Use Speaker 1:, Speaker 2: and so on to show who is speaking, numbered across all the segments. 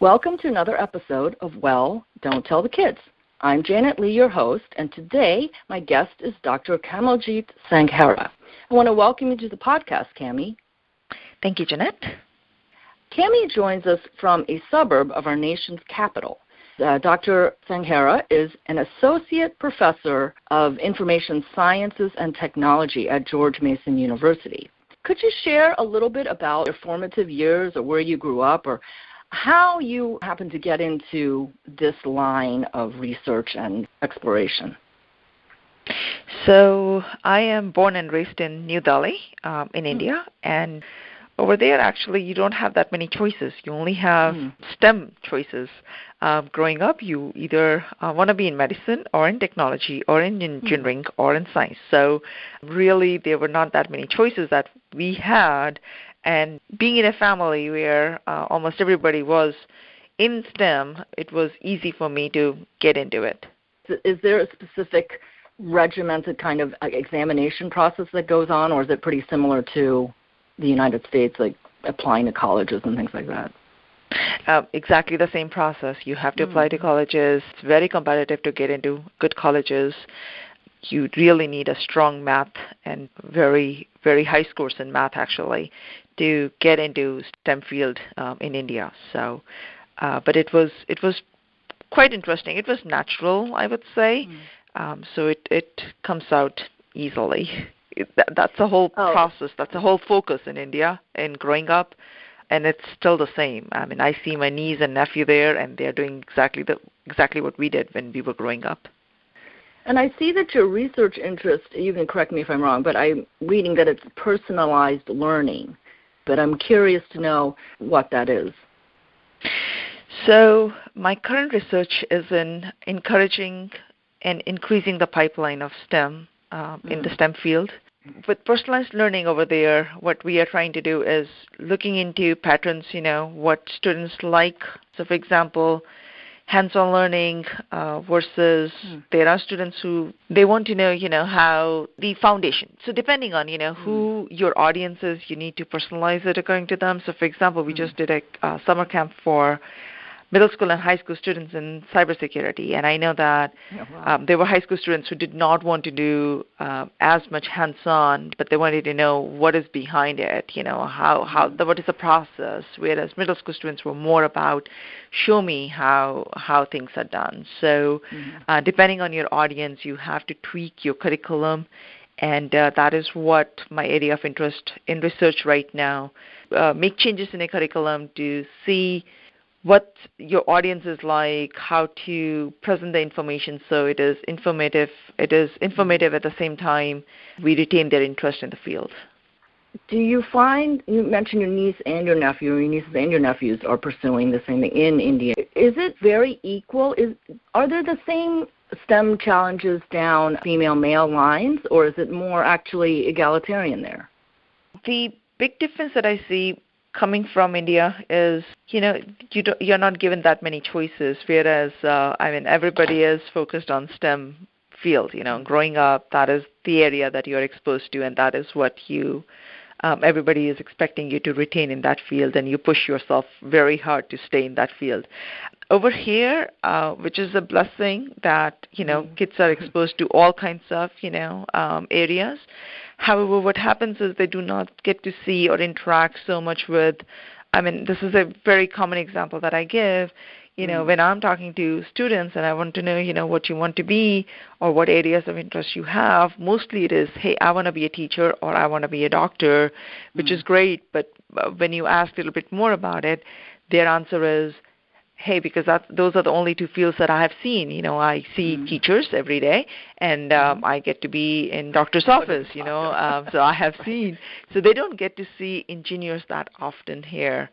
Speaker 1: Welcome to another episode of Well, Don't Tell the Kids. I'm Janet Lee, your host, and today my guest is Dr. Kamaljeet Sanghera. I want to welcome you to the podcast, Cami.
Speaker 2: Thank you, Janet.
Speaker 1: Cami joins us from a suburb of our nation's capital. Dr. Sanghera is an associate professor of information sciences and technology at George Mason University. Could you share a little bit about your formative years or where you grew up or how you happened to get into this line of research and exploration?
Speaker 2: So I am born and raised in New Delhi in India, and over there, actually, you don't have that many choices. You only have STEM choices. Growing up, you either want to be in medicine or in technology or in engineering or in science. So really, there were not that many choices that we had. And being in a family where almost everybody was in STEM, it was easy for me to get into it.
Speaker 1: Is there a specific regimented kind of examination process that goes on, or is it pretty similar to the United States, like applying to colleges and things like that?
Speaker 2: Exactly the same process. You have to apply to colleges. It's very competitive to get into good colleges. You really need a strong math and very, very high scores in math, actually, to get into STEM field in India. So, but it was quite interesting. It was natural, I would say. So it comes out easily. That's the whole process. That's the whole focus in India in growing up, and it's still the same. I mean, I see my niece and nephew there, and they're doing exactly what we did when we were growing up.
Speaker 1: And I see that your research interest, you can correct me if I'm wrong, but I'm reading that it's personalized learning. But I'm curious to know what that is.
Speaker 2: So my current research is in encouraging and increasing the pipeline of STEM in the STEM field. With personalized learning over there, what we are trying to do is looking into patterns, what students like. So, for example, hands-on learning versus there are students who they want to know, how the foundation. So depending on, who your audience is, you need to personalize it according to them. So, for example, we just did a summer camp for middle school and high school students in cybersecurity, and I know that there were high school students who did not want to do as much hands-on, but they wanted to know what is behind it, what is the process, whereas middle school students were more about show me how things are done. So depending on your audience, you have to tweak your curriculum, and that is what my area of interest in research right now, make changes in a curriculum to see what your audience is like, how to present the information so it is informative. It is informative at the same time we retain their interest in the field.
Speaker 1: Do you find, you mentioned your niece and your nephew, or your nieces and your nephews are pursuing the same thing in India. Is it very equal? Are there the same STEM challenges down female-male lines, or is it more actually egalitarian there?
Speaker 2: The big difference that I see coming from India is, you're not given that many choices, whereas, everybody is focused on STEM field. Growing up, that is the area that you're exposed to, and that is what everybody is expecting you to retain in that field, and you push yourself very hard to stay in that field. Over here, which is a blessing that, kids are exposed to all kinds of, areas. However, what happens is they do not get to see or interact so much with, this is a very common example that I give, when I'm talking to students and I want to know, what you want to be or what areas of interest you have, mostly it is, hey, I want to be a teacher or I want to be a doctor, which is great, but when you ask a little bit more about it, their answer is, hey, because those are the only two fields that I have seen. I see teachers every day, and I get to be in doctor's office, so I have seen. So they don't get to see engineers that often here.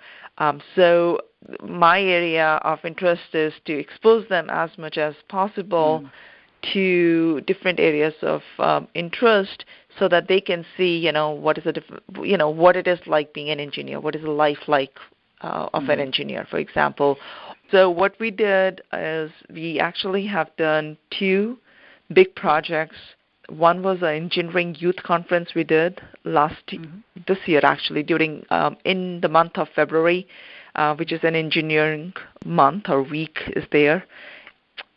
Speaker 2: So my area of interest is to expose them as much as possible to different areas of interest so that they can see, what is what it is like being an engineer, what is a life like of an engineer, for example. So what we did is we actually have done two big projects. One was an engineering youth conference we did this year, actually, during in the month of February. which is an engineering month or week is there.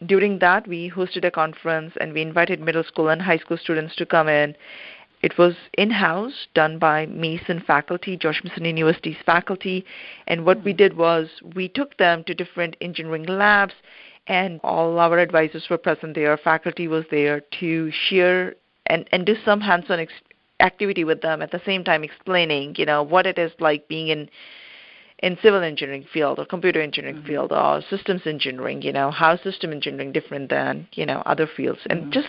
Speaker 2: During that, we hosted a conference and we invited middle school and high school students to come in. It was in-house, done by Mason faculty, George Mason University's faculty. And what we did was we took them to different engineering labs, and all our advisors were present there. Faculty was there to share and do some hands-on activity with them, at the same time explaining, what it is like being in civil engineering field or computer engineering field or systems engineering, how system engineering different than, other fields. And just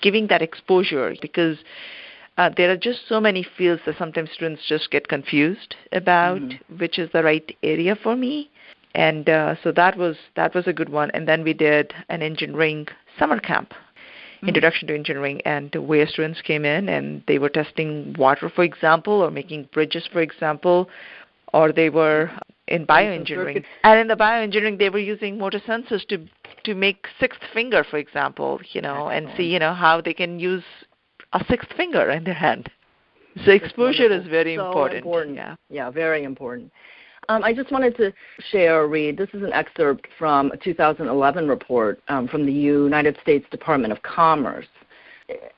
Speaker 2: giving that exposure, because there are just so many fields that sometimes students just get confused about which is the right area for me. And so that was a good one. And then we did an engineering summer camp, Introduction to Engineering, and where students came in and they were testing water, for example, or making bridges, for example, or they were in bioengineering. And in the bioengineering, they were using motor sensors to make sixth finger, for example, and see, how they can use a sixth finger in their hand. So exposure is very important.
Speaker 1: Yeah, very important. I just wanted to share or read, this is an excerpt from a 2011 report from the United States Department of Commerce.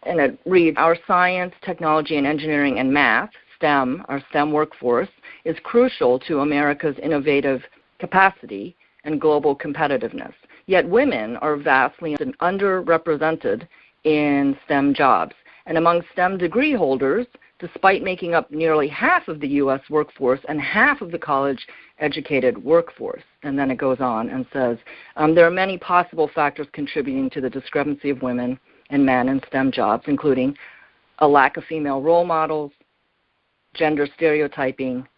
Speaker 1: And it reads, our science, technology, and engineering and math, STEM, our STEM workforce, is crucial to America's innovative capacity and global competitiveness. Yet women are vastly underrepresented in STEM jobs. And among STEM degree holders, despite making up nearly half of the U.S. workforce and half of the college-educated workforce. And then it goes on and says, there are many possible factors contributing to the discrepancy of women and men in STEM jobs, including a lack of female role models, gender stereotyping,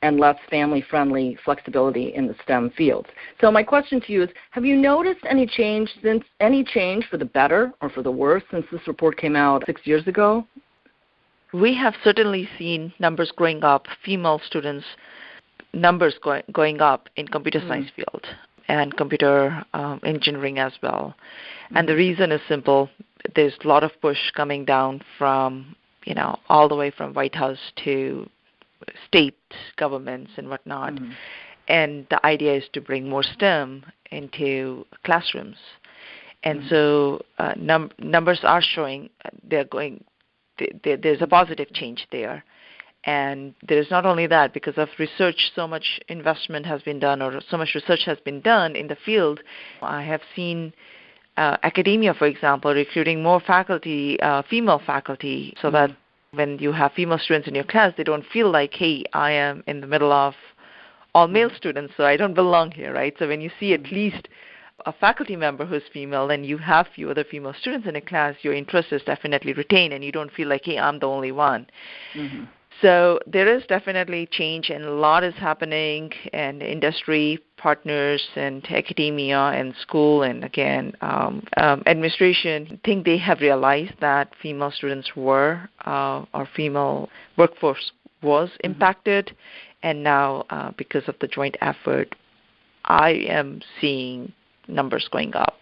Speaker 1: and less family-friendly flexibility in the STEM fields. So my question to you is, have you noticed any change for the better or for the worse since this report came out 6 years ago?
Speaker 2: We have certainly seen numbers growing up, female students, numbers going up in computer science field and computer engineering as well. And the reason is simple. There's a lot of push coming down from, all the way from White House to state governments and whatnot. And the idea is to bring more STEM into classrooms. And so numbers are showing there's a positive change there. And there's not only that, because of research, so much investment has been done, or so much research has been done in the field. I have seen academia, for example, recruiting more faculty, female faculty, so that when you have female students in your class, they don't feel like, hey, I am in the middle of all male students, so I don't belong here, right? So when you see at least a faculty member who's female and you have few other female students in a class, your interest is definitely retained and you don't feel like, hey, I'm the only one. So there is definitely change, and a lot is happening, and industry partners and academia and school and, again, administration, I think they have realized that female students were, or female workforce was impacted, and now because of the joint effort, I am seeing numbers going up.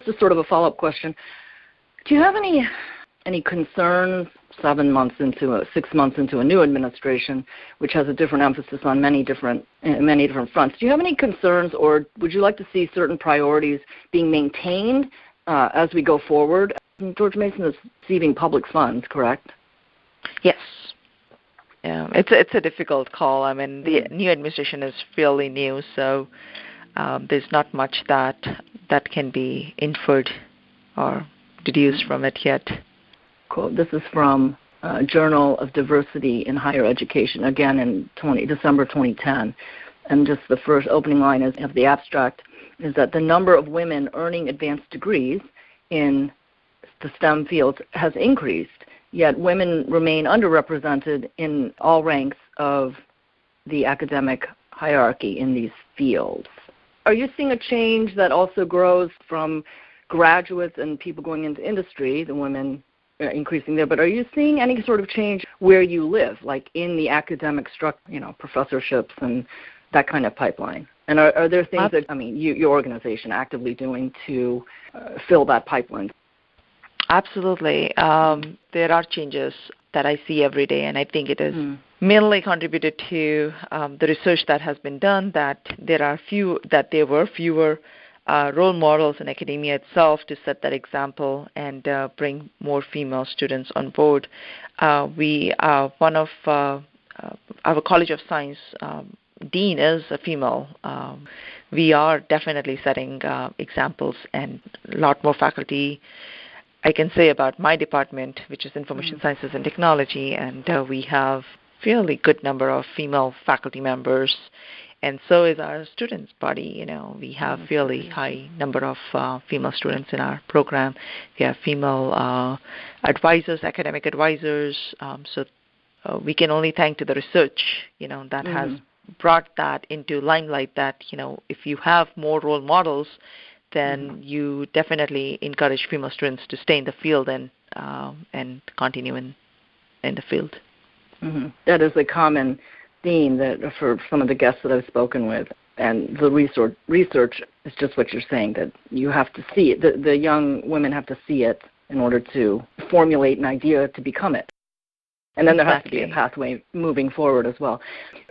Speaker 1: Just sort of a follow-up question. Do you have any concerns 6 months into a new administration, which has a different emphasis on many different fronts? Do you have any concerns, or would you like to see certain priorities being maintained as we go forward? George Mason is receiving public funds, correct?
Speaker 2: Yes. It's a difficult call. I mean, the new administration is fairly new, so there's not much that can be inferred or deduced from it yet.
Speaker 1: Cool. This is from Journal of Diversity in Higher Education, again in December 2010. And just the first opening line of the abstract is that the number of women earning advanced degrees in the STEM fields has increased, yet women remain underrepresented in all ranks of the academic hierarchy in these fields. Are you seeing a change that also grows from graduates and people going into industry, the women increasing there, but are you seeing any sort of change where you live, like in the academic structure, professorships and that kind of pipeline? And are there things that, your organization actively doing to fill that pipeline?
Speaker 2: Absolutely. There are changes that I see every day, and I think it is mainly contributed to the research that has been done that there were fewer role models in academia itself to set that example and bring more female students on board. One of our College of Science dean is a female. We are definitely setting examples, and a lot more faculty. I can say about my department, which is Information Sciences and Technology, and we have fairly good number of female faculty members, and so is our students body. We have fairly high number of female students in our program. We have female advisors, academic advisors, so we can only thank to the research, that has brought that into limelight, that, if you have more role models, then you definitely encourage female students to stay in the field and continue in the field.
Speaker 1: That is a common theme that for some of the guests that I've spoken with, and the research is just what you're saying, that you have to see it. The young women have to see it in order to formulate an idea to become it. And then there has to be a pathway moving forward as well.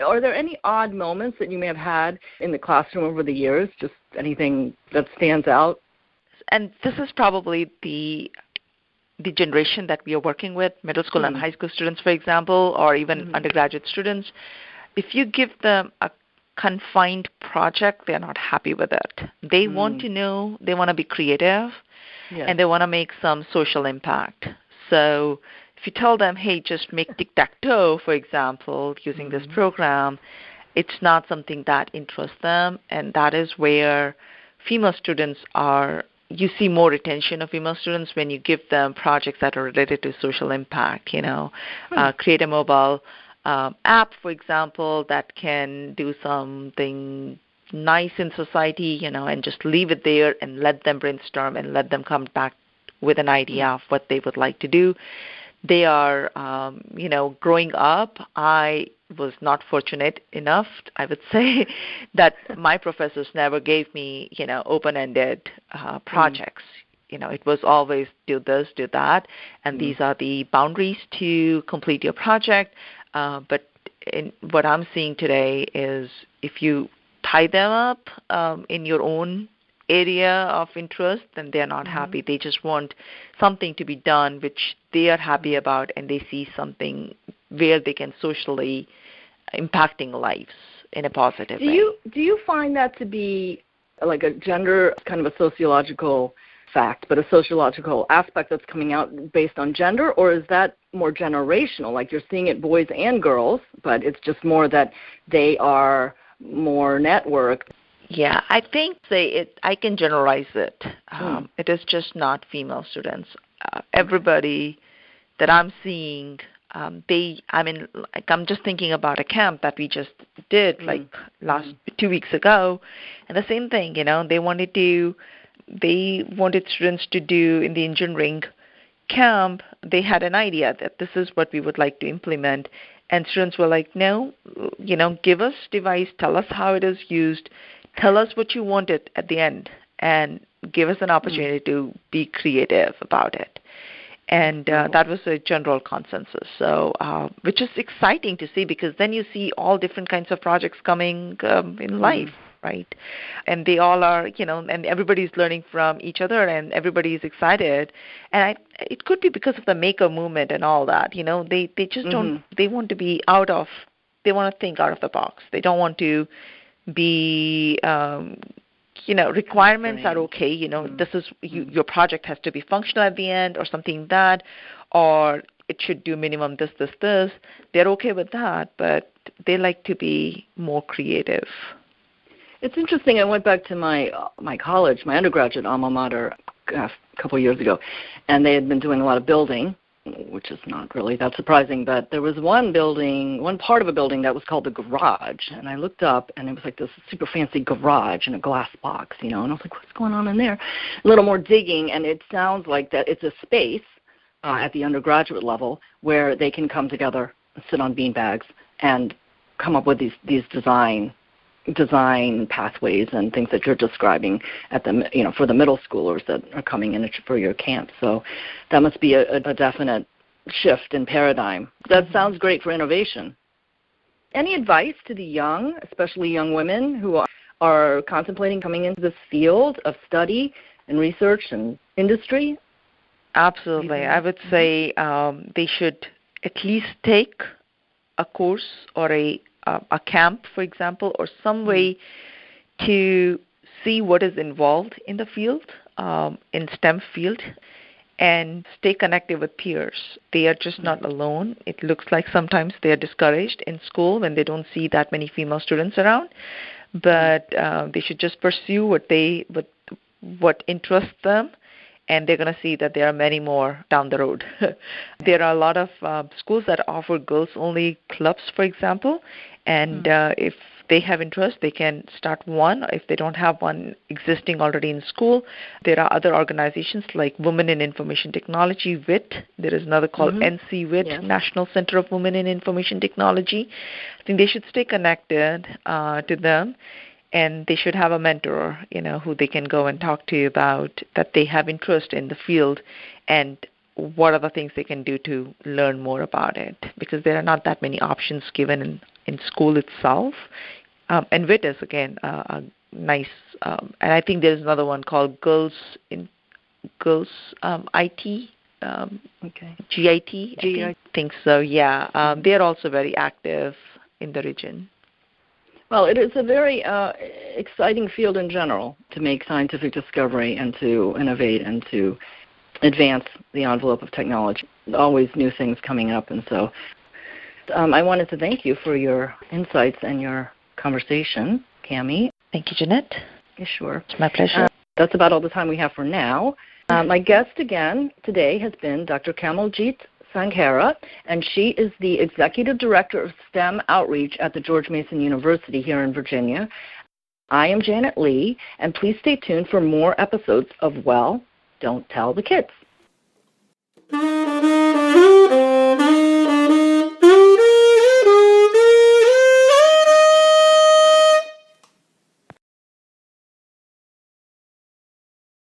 Speaker 1: Are there any odd moments that you may have had in the classroom over the years, just anything that stands out?
Speaker 2: And this is probably the generation that we are working with, middle school and high school students, for example, or even undergraduate students. If you give them a confined project, they're not happy with it. They want to know, they want to be creative, and they want to make some social impact. So if you tell them, hey, just make tic-tac-toe, for example, using this program, it's not something that interests them, and that is where female students you see more retention of female students when you give them projects that are related to social impact, create a mobile app, for example, that can do something nice in society, and just leave it there and let them brainstorm and let them come back with an idea of what they would like to do. They are, growing up, I was not fortunate enough, I would say, that my professors never gave me, open-ended projects. It was always do this, do that, and these are the boundaries to complete your project. But what I'm seeing today is if you tie them up in your own area of interest, then they're not happy. They just want something to be done which they are happy about, and they see something where they can socially impacting lives in a positive way.
Speaker 1: Do you find that to be like a gender, kind of a sociological fact, but a sociological aspect that's coming out based on gender, or is that more generational? Like you're seeing it boys and girls, but it's just more that they are more networked?
Speaker 2: Yeah, I think I can generalize it. It is just not female students. Everybody that I'm seeing, I'm just thinking about a camp that we just did last 2 weeks ago, and the same thing. They wanted students to do in the engineering camp. They had an idea that this is what we would like to implement, and students were like, no, give us device, tell us how it is used. Tell us what you wanted at the end, and give us an opportunity to be creative about it. And that was a general consensus, so which is exciting to see, because then you see all different kinds of projects coming in life, right? And they all are, and everybody's learning from each other, and everybody is excited. And it could be because of the maker movement and all that. They just don't. They want to be they want to think out of the box. They don't want to be requirements are okay. This is your project has to be functional at the end, or something that, or it should do minimum this. They're okay with that, but they like to be more creative.
Speaker 1: It's interesting. I went back to my college, my undergraduate alma mater, a couple of years ago, and they had been doing a lot of building, which is not really that surprising, but there was one part of a building that was called the garage, and I looked up, and it was like this super fancy garage in a glass box, and I was like, what's going on in there? A little more digging, and it sounds like that it's a space at the undergraduate level where they can come together, sit on beanbags, and come up with these design pathways and things that you're describing at the for the middle schoolers that are coming in for your camp. So that must be a definite shift in paradigm. That sounds great for innovation. Any advice to the young, especially young women who are contemplating coming into this field of study and research and industry?
Speaker 2: Absolutely. I would say they should at least take a course or a camp, for example, or some way to see what is involved in the field, in STEM field, and stay connected with peers. They are just not alone. It looks like sometimes they are discouraged in school when they don't see that many female students around, but they should just pursue what interests them, and they're going to see that there are many more down the road. There are a lot of schools that offer girls-only clubs, for example, and if they have interest, they can start one. If they don't have one existing already in school, there are other organizations like Women in Information Technology, WIT. There is another called NC-WIT, National Center of Women in Information Technology. I think they should stay connected to them, and they should have a mentor, who they can go and talk to about that they have interest in the field and what are the things they can do to learn more about it, because there are not that many options given in school itself. And WIT is, again, a nice, and I think there's another one called Girls IT, GIT, I think so, yeah. They're also very active in the region.
Speaker 1: Well, it is a very exciting field in general to make scientific discovery and to innovate and to advance the envelope of technology. Always new things coming up, and so I wanted to thank you for your insights and your conversation, Cami.
Speaker 2: Thank you, Jeanette.
Speaker 1: Yeah, sure.
Speaker 2: It's my pleasure.
Speaker 1: That's about all the time we have for now. My guest again today has been Dr. Kamaljeet Sanghera, and she is the Executive Director of STEM Outreach at the George Mason University here in Virginia. I am Janet Lee, and please stay tuned for more episodes of Well, Don't Tell the Kids.